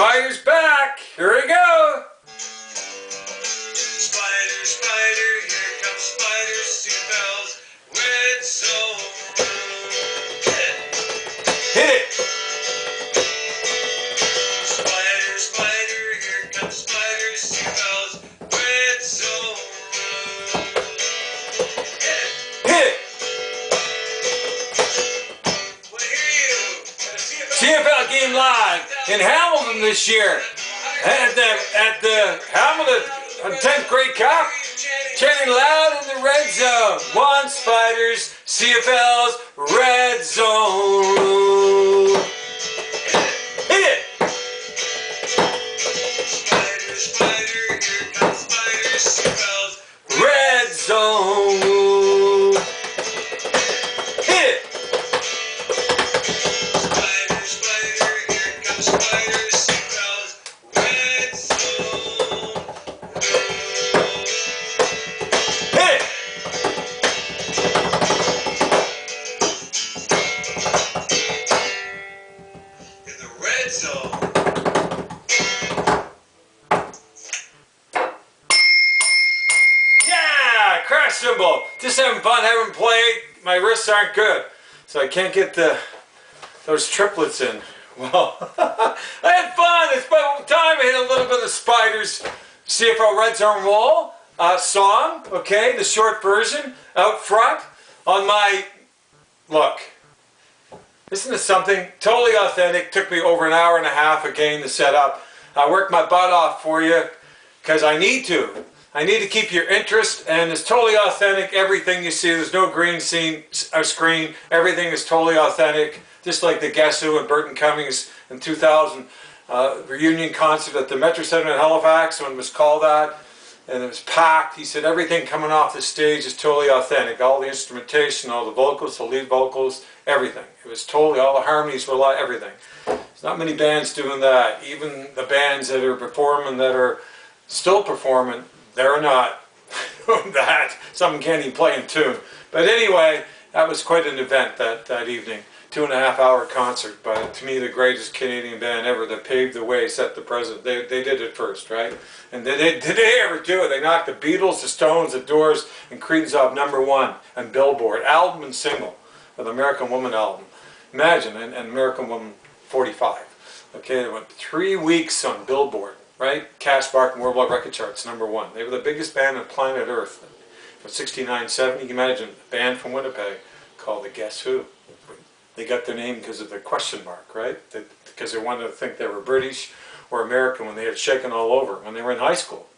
Spider's back! Here we go! Spider, spider, here comes Spider CPL's red zone. Hit it! Spider, spider, here comes Spider CPL's red zone. Hit it! Want to hear you. CFL game live in Hamilton this year. At the Hamilton 10th grade cup. Chanting loud in the red zone. One Spiders, CFL's red zone. Hit it! Spider, spider, here comes Spider CPL's Red zone. Hit it! Spider, spider, here comes Spider CPL's red zone. Hit it! In the red zone. Yeah! Crash cymbal. Just having fun, having played. My wrists aren't good, so I can't get those triplets in. Well, I had fun. It's about time I hit a little bit of Spiders CFL Red Zone Roll song. Okay, the short version out front on my look. Isn't this something? Totally authentic. Took me over an hour and a half again to set up. I worked my butt off for you because I need to. I need to keep your interest, and it's totally authentic. Everything you see, there's no green screen. Everything is totally authentic. Just like the Guess Who and Burton Cummings in 2000 reunion concert at the Metro Center in Halifax when it was called that, and it was packed. He said everything coming off the stage is totally authentic. All the instrumentation, all the vocals, the lead vocals, everything. It was totally, all the harmonies were like everything. There's not many bands doing that. Even the bands that are performing, that are still performing, they're not doing that. Some can't even play in tune. But anyway, that was quite an event that evening. 2.5-hour concert by, to me, the greatest Canadian band ever that paved the way, set the precedent. They did it first, right? And did they ever do it? They knocked the Beatles, the Stones, the Doors, and Creedence off #1 on Billboard, album and single, for the American Woman album. Imagine, and American Woman 45. Okay, they went 3 weeks on Billboard, right? Cash Bark Worldwide Record Charts, #1. They were the biggest band on planet Earth. From 69, 70, you can imagine, a band from Winnipeg called the Guess Who. They got their name because of the question mark, right? Because they wanted to think they were British or American when they had Shaken All Over when they were in high school,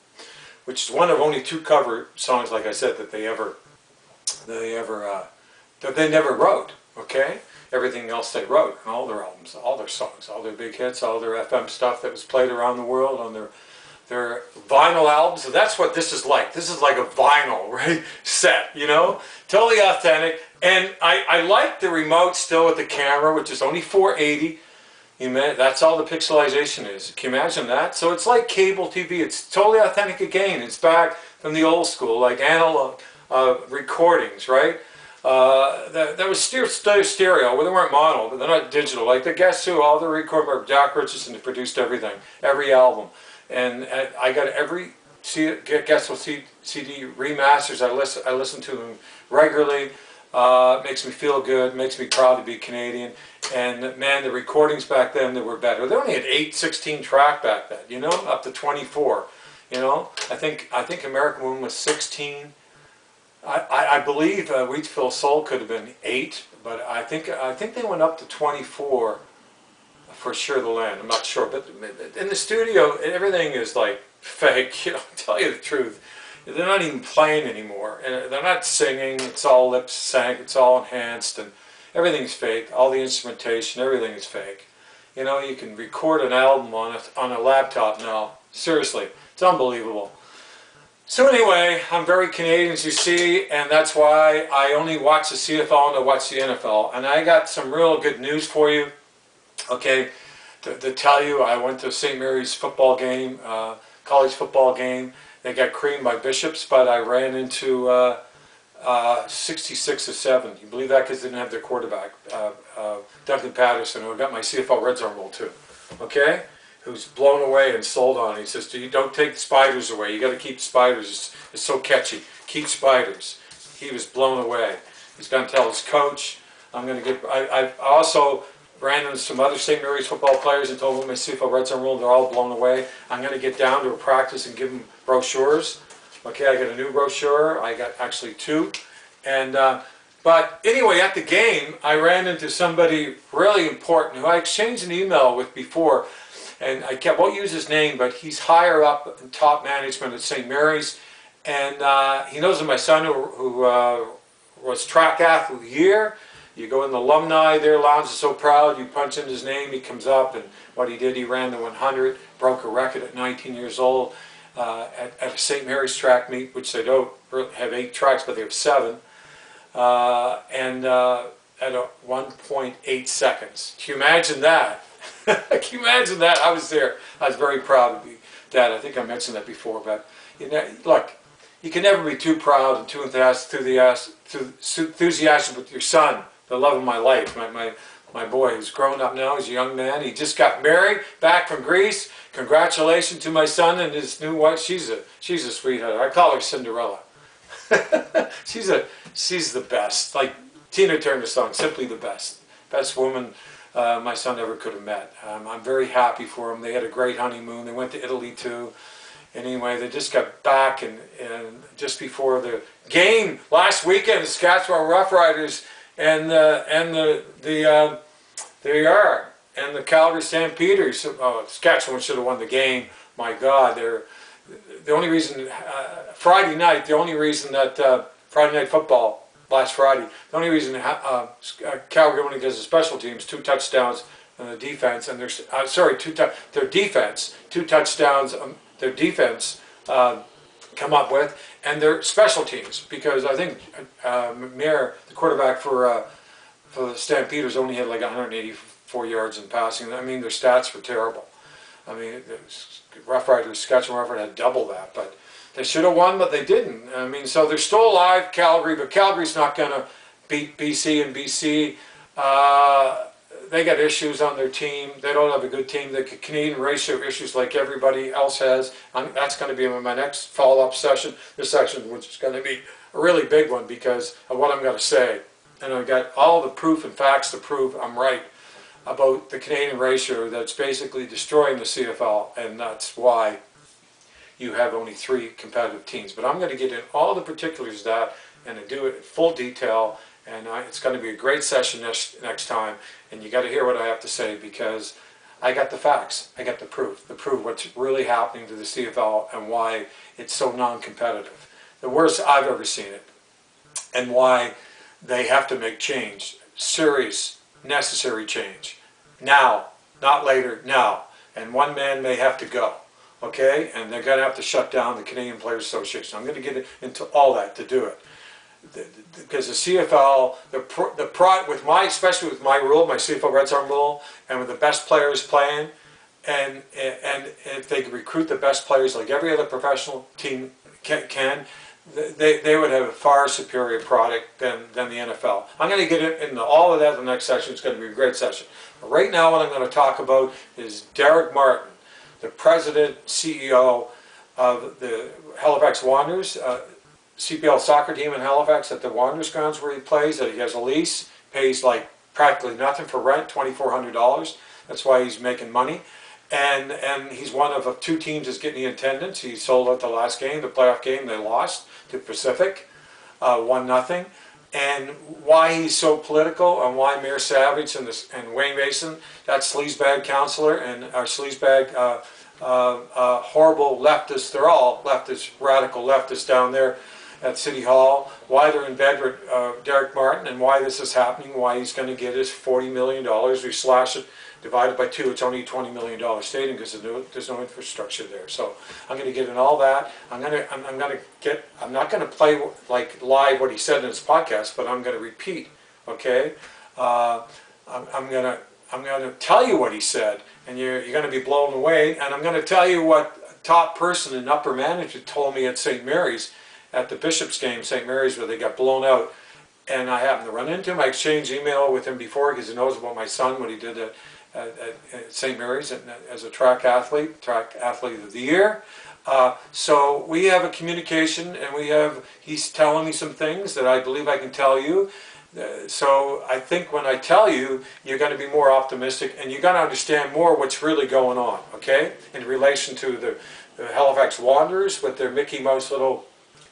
which is one of only 2 cover songs, like I said, that they never wrote. Okay, everything else they wrote on all their albums, all their songs, all their big hits, all their FM stuff that was played around the world on their vinyl albums. So that's what this is like. This is like a vinyl, right? Set, you know, totally authentic. And I like the remote still with the camera, which is only 480. That's all the pixelization is. Can you imagine that? So it's like cable TV. It's totally authentic again. It's back from the old school, like analog recordings, right? That was stereo, well, they weren't mono, but they're not digital. Like the Guess Who, all the recorded by Jack Richardson, produced everything, every album. And I got every Guess Who CD remasters. I listen to them regularly. It makes me feel good, makes me proud to be Canadian. And man, the recordings back then, they were better. They only had 8 16-track back then, you know, up to 24. You know, I think American Woman was 16. I believe Wheatsville Soul could have been 8, but I think they went up to 24 for sure. The Land, I'm not sure, but in the studio, everything is like fake. You know, to tell you the truth. They're not even playing anymore, and they're not singing. It's all lip sync. It's all enhanced, and everything's fake. All the instrumentation, everything is fake. You know, you can record an album on a laptop now. Seriously, it's unbelievable. So anyway, I'm very Canadian, as you see, and that's why I only watch the CFL and I watch the NFL. And I got some real good news for you. Okay, to tell you, I went to St. Mary's football game, college football game. They got creamed by Bishops, but I ran into 66-7. You believe that? Because they didn't have their quarterback, Duncan Patterson, who got my CFL Red Zone role too. Okay? who's blown away and sold on it. He says, don't take the spiders away. You got to keep spiders. It's so catchy. Keep spiders. He was blown away. He's going to tell his coach. I'm going to get. I also ran into some other St. Mary's football players and told them my CFL Red Zone rule. They're all blown away. I'm going to get down to a practice and give them brochures. Okay, I got a new brochure. I got actually 2, and. But anyway, at the game, I ran into somebody really important who I exchanged an email with before, and I won't use his name, but he's higher up in top management at St. Mary's, and he knows of my son who was track athlete of the year. You go in the alumni there, lounge is so proud, you punch in his name, he comes up, and what he did, he ran the 100, broke a record at 19 years old at a St. Mary's track meet, which they don't have 8 tracks, but they have 7. And at 1.8 seconds. Can you imagine that? Can you imagine that? I was there. I was very proud of that. I think I mentioned that before. But you know, look, you can never be too proud and too enthusiastic with your son, the love of my life, my boy who's grown up now. He's a young man. He just got married back from Greece. Congratulations to my son and his new wife. She's a sweetheart. I call her Cinderella. she's the best. Like Tina Turner's song, simply the best woman my son ever could have met. I'm very happy for them. They had a great honeymoon. They went to Italy too. Anyway, they just got back, and just before the game last weekend, the Saskatchewan Roughriders and the Calgary Stampeders. Oh, Saskatchewan should have won the game. My God, they're the only reason Friday night. The only reason that Friday Night Football last Friday. The only reason Calgary only does the special teams, 2 touchdowns on the defense, and there's their defense, 2 touchdowns. Their defense come up with, and their special teams, because I think Mayer, the quarterback for the Stampeders, only had like 184 yards in passing. I mean, their stats were terrible. I mean, the Rough Riders, Saskatchewan Rough Riders had double that, but they should have won, but they didn't. I mean, so they're still alive, Calgary, but Calgary's not going to beat BC, and BC, they got issues on their team. They don't have a good team. The Canadian ratio issues like everybody else has. That's going to be my next follow-up session. This section, which is going to be a really big one because of what I'm going to say. And I've got all the proof and facts to prove I'm right about the Canadian ratio that's basically destroying the CFL, and that's why you have only 3 competitive teams. But I'm going to get in all the particulars of that and do it in full detail, and it's going to be a great session next time, and you got to hear what I have to say because I got the facts, I got the proof what's really happening to the CFL and why it's so non-competitive. The worst I've ever seen it, and why they have to make change, serious, necessary change, now, not later, now. And one man may have to go, okay? And they're going to have to shut down the Canadian Players Association. I'm going to get into all that to do it. Because the CFL, especially with my rule, my CFL Red Zone rule, and with the best players playing, and if they can recruit the best players like every other professional team can, they would have a far superior product than the NFL. I'm going to get into all of that in the next session. It's going to be a great session. But right now what I'm going to talk about is Derek Martin, the president, CEO of the Halifax Wanderers, CPL soccer team in Halifax at the Wanderers grounds where he plays. He has a lease, pays like practically nothing for rent, $2,400. That's why he's making money. And he's one of 2 teams that's getting the attendance. He sold out the last game, the playoff game. They lost to Pacific, 1-0. And why he's so political, and why Mayor Savage and Wayne Mason, that sleazebag counselor, and our sleazebag horrible leftists, they're all leftists, radical leftists down there at City Hall, why they're in bed with Derek Martin, and why this is happening, why he's going to get his $40 million. We slash it, divided by 2, it's only a $20 million stadium because there's no infrastructure there. So I'm going to get in all that. I'm not going to play like live what he said in his podcast, but I'm going to repeat. Okay, I'm going to tell you what he said, and you're going to be blown away. And I'm going to tell you what a top person in upper management told me at St. Mary's at the Bishop's game, St. Mary's, where they got blown out. And I happened to run into him. I exchanged email with him before because he knows about my son, what he did at St. Mary's as a track athlete of the year. So we have a communication, and he's telling me some things that I believe I can tell you. So I think when I tell you, you're going to be more optimistic, and you're going to understand more what's really going on, okay? In relation to the Halifax Wanderers with their Mickey Mouse little,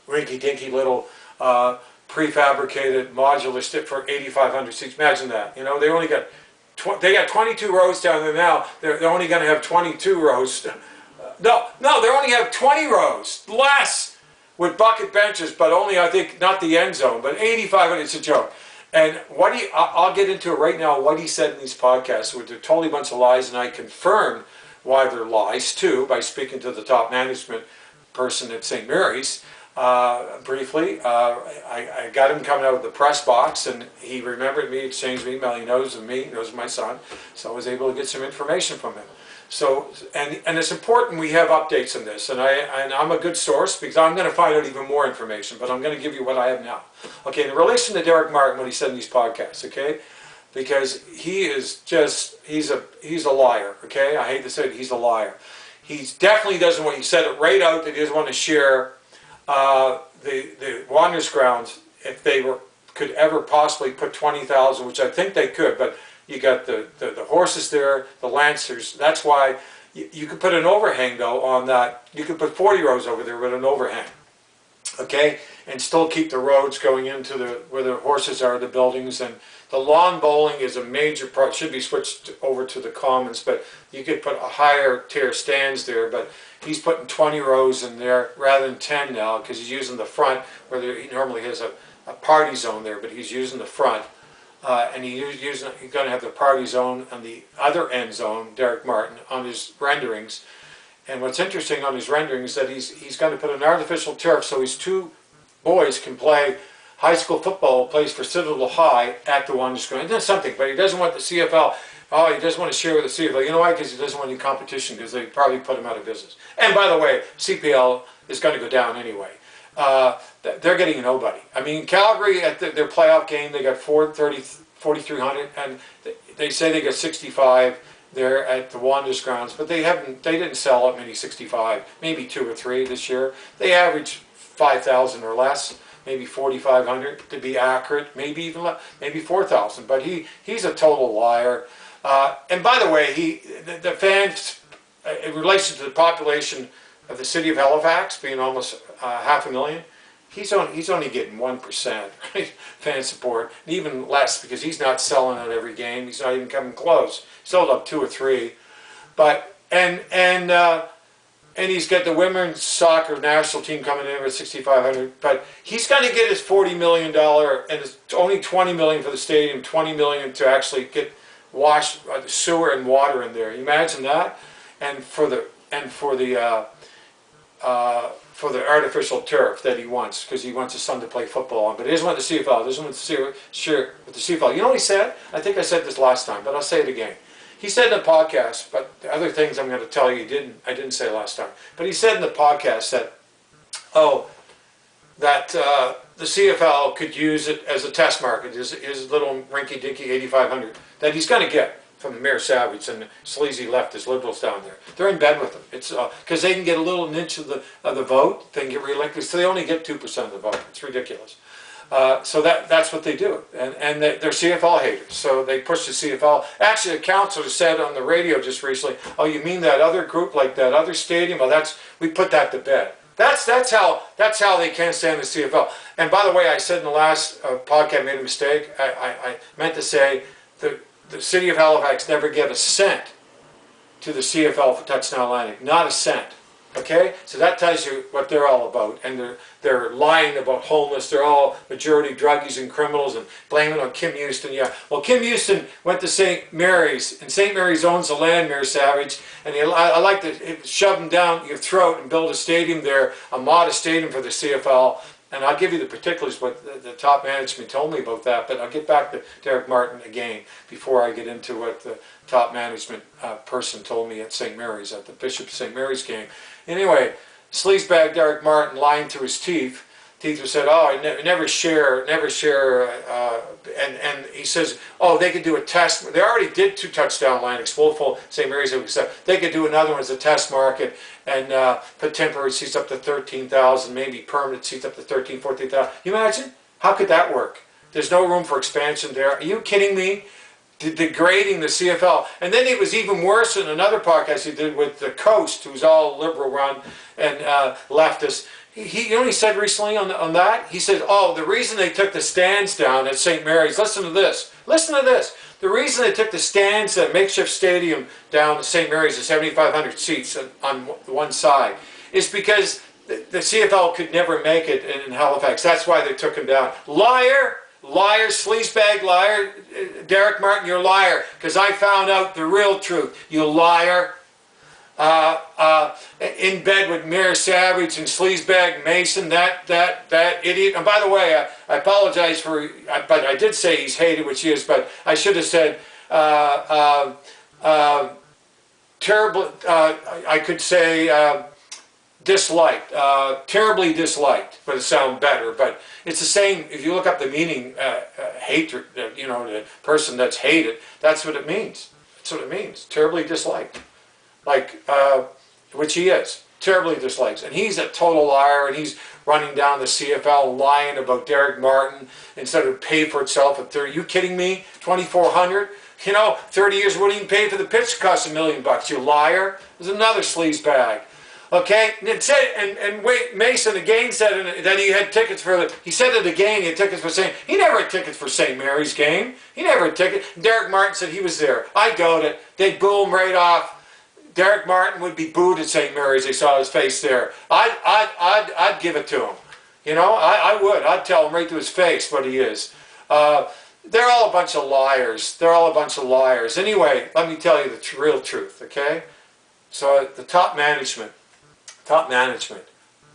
rinky-dinky little prefabricated modular stick for 8,500 seats. Imagine that. You know, they only got they got 22 rows down there now. They're only going to have 22 rows. No, they only have 20 rows less with bucket benches, but only, I think, not the end zone, but 8,500. It's a joke. And I'll get into it right now, what he said in these podcasts, which are totally a bunch of lies, and I confirmed why they're lies, too, by speaking to the top management person at St. Mary's. Briefly, I got him coming out of the press box, and he remembered me, exchanged an email. He knows of me, he knows of my son, so I was able to get some information from him. So, and it's important we have updates on this, and I'm a good source because I'm going to find out even more information, but I'm going to give you what I have now. Okay, in relation to Derek Martin, what he said in these podcasts, okay, because he is just, he's a liar, okay, I hate to say it, he's a liar. He definitely doesn't want, he said it right out that he doesn't want to share the Wanderers grounds if they could ever possibly put 20,000, which I think they could, but you got the horses there, the Lancers. That's why you could put an overhang though on that. You could put 40 rows over there with an overhang, okay, and still keep the roads going into where the horses are, the buildings. And the lawn bowling is a major part. Should be switched over to the commons, but you could put a higher tier stands there. But he's putting 20 rows in there rather than 10 now because he's using the front where he normally has a party zone there, but he's using the front. And he's going to have the party zone on the other end zone, Derek Martin, on his renderings. And what's interesting on his renderings is that he's going to put an artificial turf so his two boys can play high school football, plays for Citadel High at the Wanderers ground. He does something, but he doesn't want the CFL. Oh, he doesn't want to share with the CFL. You know why? Because he doesn't want any competition, because they probably put him out of business. And by the way, CPL is going to go down anyway. They're getting nobody. I mean, Calgary at their playoff game, they got 4,300, and they say they got 65 there at the Wanderers grounds, but they didn't sell up many 65, maybe 2 or 3 this year. They average 5,000 or less, maybe 4,500 to be accurate, maybe even maybe 4,000. But he's a total liar. And by the way, the fans, in relation to the population of the city of Halifax being almost 500,000, he's only getting 1%, right? Fan support, and even less because he's not selling out every game. He's not even coming close. Sold up 2 or 3, but and he's got the women's soccer national team coming in with 6,500. But he's going to get his $40 million, and it's only $20 million for the stadium, $20 million to actually get sewer and water in there. You imagine that, and for the artificial turf that he wants, because he wants his son to play football on. But he doesn't want the CFL. He doesn't want to share with the CFL. You know what he said? I think I said this last time, but I'll say it again. He said in the podcast, but the other things I'm going to tell you I didn't say last time. But he said in the podcast that, the CFL could use it as a test market, his little rinky-dinky 8,500 that he's going to get from Mayor Savage and the sleazy leftist liberals down there. They're in bed with him. It's because they can get a little niche of the vote. They can get reelected, so they only get 2% of the vote. It's ridiculous. So that's what they do, and they're CFL haters. So they push the CFL. Actually, a councillor said on the radio just recently, "Oh, you mean that other group, like that other stadium? Well, we put that to bed." That's how they can't stand the CFL. And by the way, I said in the last podcast, I made a mistake. I meant to say the city of Halifax never gave a cent to the CFL for Touchdown Atlantic. Not a cent. Okay? So that tells you what they're all about. And they're lying about homeless. They're all majority druggies and criminals and blaming on Kim Houston. Yeah. Well, Kim Houston went to St. Mary's, and St. Mary's owns the land, Mayor Savage, and I like to shove them down your throat and build a stadium there, a modest stadium for the CFL. And I'll give you the particulars, what the top management told me about that, but I'll get back to Derek Martin again before I get into what the top management person told me at St. Mary's, at the Bishop St. Mary's game. Anyway, sleazebag Derek Martin lying to his teeth Teether said, "Oh, never share," and he says, "Oh, they could do a test. They already did 2 touchdown landings, full St. Mary's. They could do another one as a test market and put temporary seats up to 13,000, maybe permanent seats up to 13, 14,000. You imagine? How could that work? There's no room for expansion there. Are you kidding me? Degrading the CFL." And then it was even worse in another podcast he did with the Coast, who's all liberal run and leftist. You know what he said recently on that? He said, "Oh, the reason they took the stands down at St. Mary's," listen to this, the reason they took the stands at makeshift stadium down at St. Mary's, the 7,500 seats on one side, is because the CFL could never make it in Halifax. That's why they took him down. Liar, sleazebag liar, Derek Martin, you're a liar, because I found out the real truth, you liar. In bed with Mayor Savage and sleazebag Mason, that idiot. And by the way, I apologize for, but I did say he's hated, which he is, but I should have said terrible. I could say disliked, terribly disliked, but it sounds better. But it's the same. If you look up the meaning, hatred, you know, the person that's hated, that's what it means. That's what it means. Terribly disliked. Like, which he is, terribly dislikes. And he's a total liar, and he's running down the CFL lying about Derek Martin instead of pay for itself at 30. You kidding me? 2,400? You know, 30 years wouldn't even pay for the pitch, cost $1 million, you liar. There's another sleaze bag. Okay, and wait, Mason again said that he had tickets for he said it again, he had tickets for St. He never had tickets for St. Mary's game. He never had tickets. Derek Martin said he was there. I got it. They'd boo him right off. Derek Martin would be booed at St. Mary's. They saw his face there. I'd give it to him. You know, I would. I'd tell him right to his face what he is. They're all a bunch of liars. They're all a bunch of liars. Anyway, let me tell you the real truth, okay? So the top management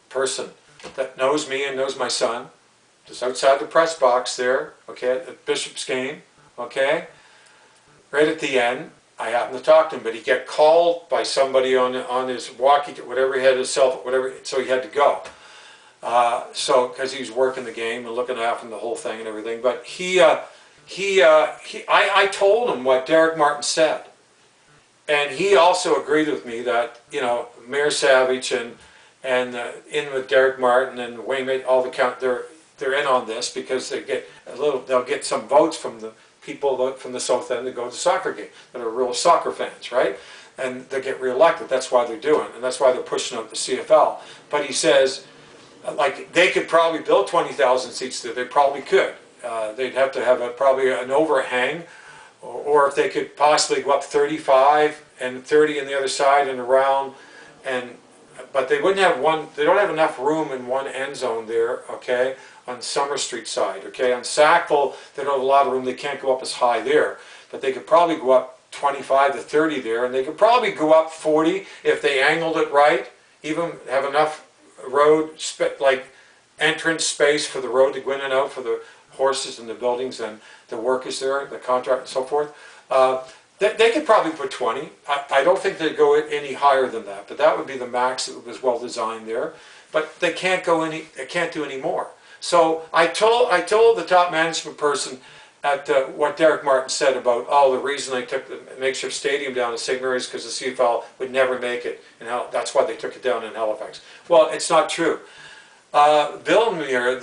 person that knows me and knows my son, just outside the press box there, okay, at Bishop's game, okay, right at the end, I happened to talk to him, but he got called by somebody on his walkie, whatever he had, his cell phone, whatever, so he had to go. So because he was working the game and looking after the whole thing and everything, but I told him what Derek Martin said, and he also agreed with me that, you know, Mayor Savage and in with Derek Martin and Wayne, all the count, they're in on this because they'll get some votes from the people from the South End that go to the soccer game, that are real soccer fans, right? And they get reelected. That's why they're doing it, and that's why they're pushing out the CFL. But he says, like, they could probably build 20,000 seats there. They probably could. They'd have to have probably an overhang, or if they could possibly go up 35 and 30 on the other side and around, but they wouldn't have one. They don't have enough room in one end zone there, okay, on Summer Street side, okay. On Sackville, they don't have a lot of room. They can't go up as high there, but they could probably go up 25 to 30 there, and they could probably go up 40 if they angled it right. Even have enough road, like entrance space for the road to go in and out for the horses and the buildings and the workers there, the contract and so forth. They could probably put 20. I don't think they'd go any higher than that, but that would be the max that was well designed there. But they can't go any. They can't do any more. So I told the top management person at what Derek Martin said about, oh, the reason they took the makeshift stadium down at St. Mary's because the CFL would never make it, and that's why they took it down in Halifax. Well, it's not true. Villemere,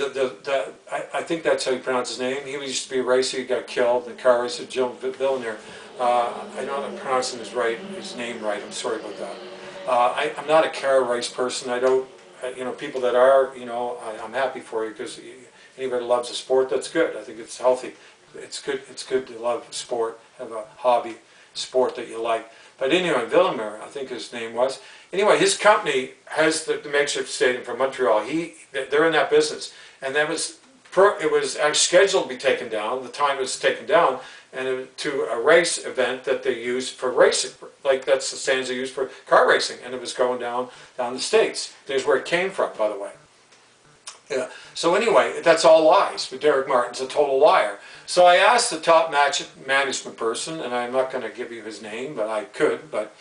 I think that's how you pronounce his name. He used to be a racer. He got killed in a car race. Jill Villemere. I know I'm pronouncing his name right. I'm sorry about that. I'm not a car race person. I don't. You know, people that are. You know, I'm happy for you because anybody loves a sport. That's good. I think it's healthy. It's good. It's good to love sport. Have a hobby sport that you like. But anyway, Villemere, I think his name was. Anyway, his company has the makeshift stadium from Montreal. They're in that business, and it was actually scheduled to be taken down. The time it was taken down, and to a race event that they use for racing, like that's the stands they use for car racing, and it was going down the States. There's where it came from, by the way. Yeah. So anyway, that's all lies. But Derek Martin's a total liar. So I asked the top management person, and I'm not going to give you his name, but I could, but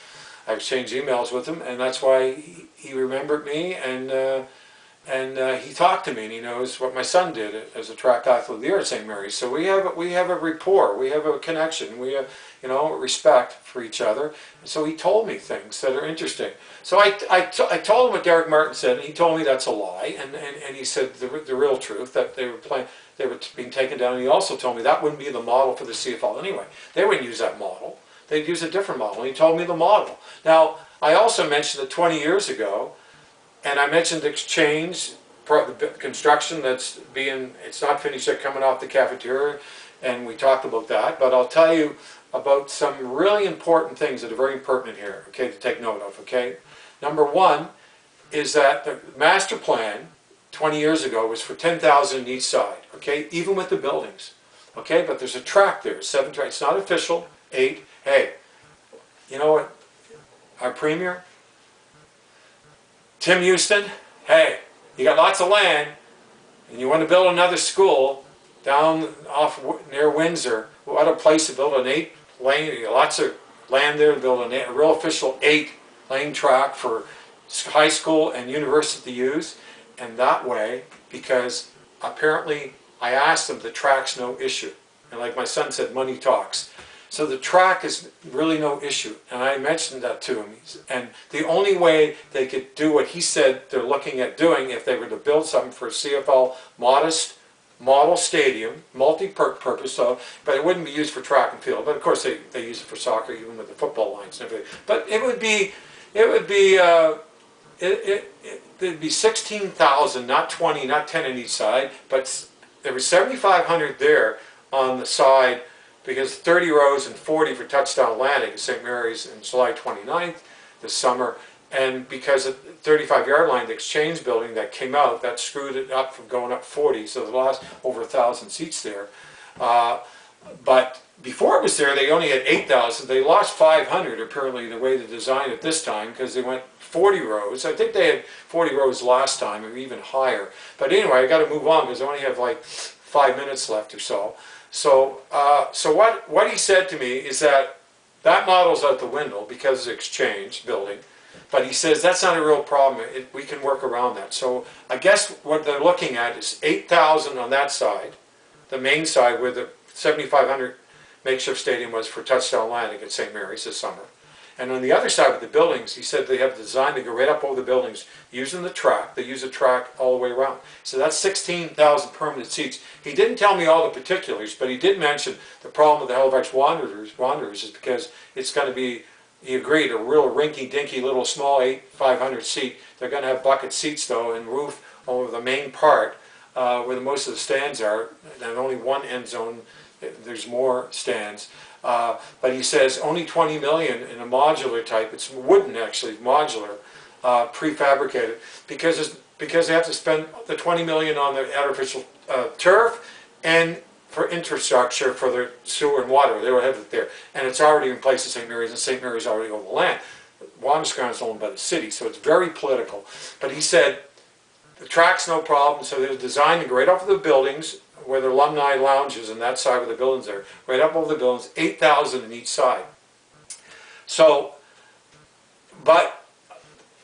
I exchanged emails with him, and that's why he remembered me, and he talked to me, and he knows what my son did as a track athlete of the year at St. Mary's. So we have a rapport, we have a connection, we have, you know, respect for each other. And so he told me things that are interesting. So I told him what Derek Martin said, and he told me that's a lie, and he said the real truth, that they were being taken down. And he also told me that wouldn't be the model for the CFL anyway. They wouldn't use that model. They'd use a different model. And he told me the model. Now, I also mentioned that 20 years ago, and I mentioned exchange, the construction it's not finished yet, coming off the cafeteria, and we talked about that. But I'll tell you about some really important things that are very pertinent here, okay, to take note of, okay? Number one is that the master plan 20 years ago was for 10,000 each side, okay, even with the buildings, okay? But there's a track there, 7 tracks. It's not official, 8. Hey, you know what? Our premier, Tim Houston, hey, you got lots of land, and you want to build another school down off near Windsor. What a place to build an 8-lane, lots of land there to build a real official 8-lane track for high school and university to use. And that way, because apparently I asked them, the track's no issue. And like my son said, money talks. So the track is really no issue, and I mentioned that to him. And the only way they could do what he said they're looking at doing, if they were to build something for a CFL modest model stadium, multi-purpose, but it wouldn't be used for track and field. But of course they use it for soccer, even with the football lines and everything. But there'd be 16,000, not 20, not 10 on each side, but there were 7,500 there on the side, because 30 rows and 40 for touchdown landing at St. Mary's in July 29th this summer. And because of the 35-yard line, the exchange building that came out, that screwed it up from going up 40, so they lost over 1,000 seats there. But before it was there, they only had 8,000. They lost 500, apparently, the way they designed it this time, because they went 40 rows. I think they had 40 rows last time, or even higher. But anyway, I got to move on, because I only have like 5 minutes left or so. So what he said to me is that model's out the window because it's exchange building, but he says that's not a real problem. We can work around that. So I guess what they're looking at is 8,000 on that side, the main side where the 7,500 makeshift stadium was for touchdown landing at St. Mary's this summer. And on the other side with the buildings, he said they have designed to go right up over the buildings using the track. They use a track all the way around. So that's 16,000 permanent seats. He didn't tell me all the particulars, but he did mention the problem with the Halifax Wanderers is because it's going to be, he agreed, a real rinky-dinky little small 500 seat. They're going to have bucket seats though, and roof over the main part where most of the stands are, and only one end zone. There's more stands. But he says only 20 million in a modular type. It's wooden actually, modular, prefabricated, because they have to spend the 20 million on the artificial turf and for infrastructure for the sewer and water. They will have it there, and it's already in place at St. Mary's, and St. Mary's already owned the land. Wanderers ground is owned by the city, so it's very political. But he said the track's no problem, so they're designed to go right off of the buildings, where the alumni lounges and that side where the buildings are, right up over the buildings, 8,000 on each side. So, but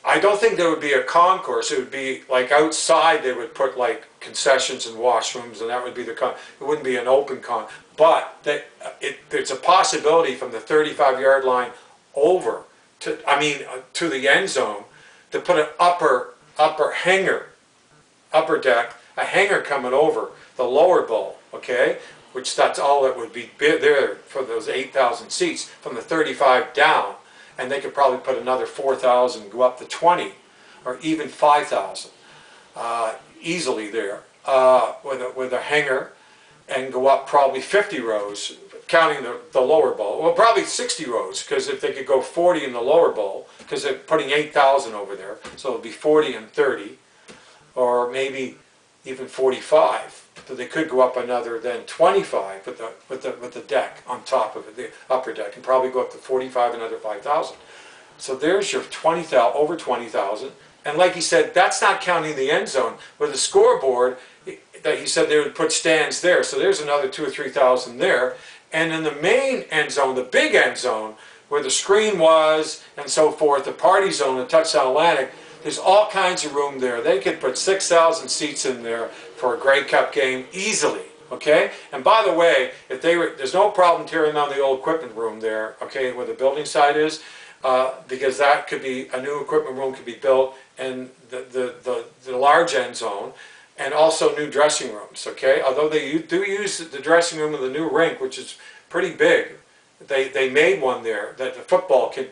I don't think there would be a concourse. It would be like outside they would put like concessions and washrooms, and that would be it wouldn't be an open but there's a possibility from the 35-yard line over to the end zone to put an upper deck, a hangar coming over the lower bowl, okay, which that's all that would be there for those 8,000 seats from the 35 down, and they could probably put another 4,000, go up to 20, or even 5,000 easily there with a hangar, and go up probably 50 rows, counting the lower bowl. Well, probably 60 rows, because if they could go 40 in the lower bowl, because they're putting 8,000 over there, so it'll be 40 and 30, or maybe even 45. So they could go up another then 25 with the deck on top of it, the upper deck, and probably go up to 45, another 5,000. So there's your 20,000, over 20,000. And like he said, that's not counting the end zone with the scoreboard that he said they would put stands there. So there's another 2,000 or 3,000 there. And in the main end zone, the big end zone, where the screen was and so forth, the party zone, the touchdown Atlantic, There's all kinds of room there. They could put 6,000 seats in there for a Grey Cup game easily. Okay, and by the way, if there's no problem tearing down the old equipment room there. Okay, where the building site is, because that could be a new equipment room could be built, and the large end zone, and also new dressing rooms. Okay, although they do use the dressing room of the new rink, which is pretty big. They made one there that the football could.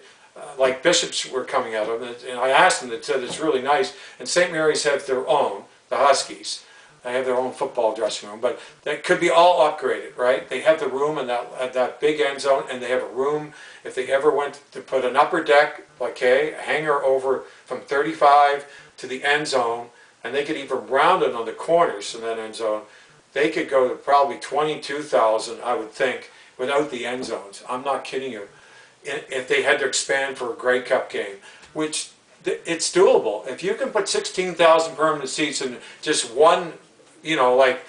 Like Bishops were coming out of, and I asked them. They said it's really nice. And St. Mary's have their own, the Huskies. They have their own football dressing room, but that could be all upgraded, right? They have the room in that big end zone, and they have a room if they ever went to put an upper deck, okay, a hanger over from 35 to the end zone, and they could even round it on the corners in that end zone. They could go to probably 22,000, I would think, without the end zones. I'm not kidding you. If they had to expand for a Grey Cup game, which it's doable. If you can put 16,000 permanent seats in just one, like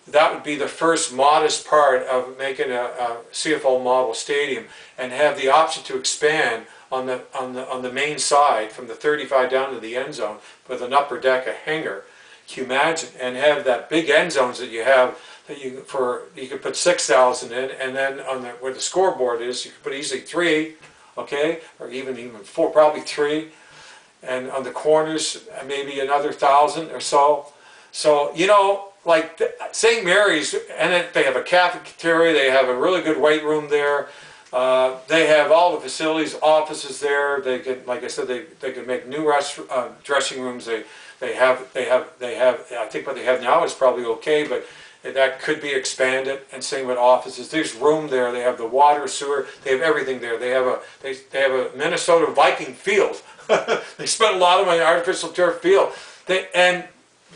that would be the first modest part of making a CFL model stadium, and have the option to expand on the main side from the 35 down to the end zone with an upper deck, a hanger. Can you imagine? And have that big end zones that you have. That you could put 6,000 in, and then on where the scoreboard is, you could put easily 3, okay, or even 4, probably 3, and on the corners maybe another 1,000 or so. So like St. Mary's, and they have a cafeteria, they have a really good weight room there. They have all the facilities, offices there. They could, like I said, they could make new dressing rooms. They have. I think what they have now is probably okay, but that could be expanded. And same with offices. There's room there. They have the water, sewer. They have everything there. They have a Minnesota Viking field. They spent a lot of money on artificial turf field. And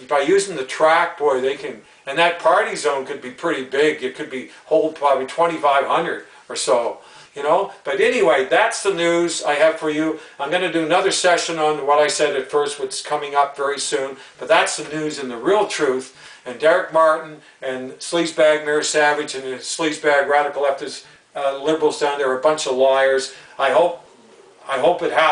by using the track, boy, they can. And that party zone could be pretty big. It could hold probably 2,500 or so. But anyway, that's the news I have for you. I'm going to do another session on what I said at first, what's coming up very soon. But that's the news and the real truth. And Derek Martin and Sleazebag Mayor Savage and the Sleazebag radical leftist liberals down there are a bunch of liars. I hope it happens.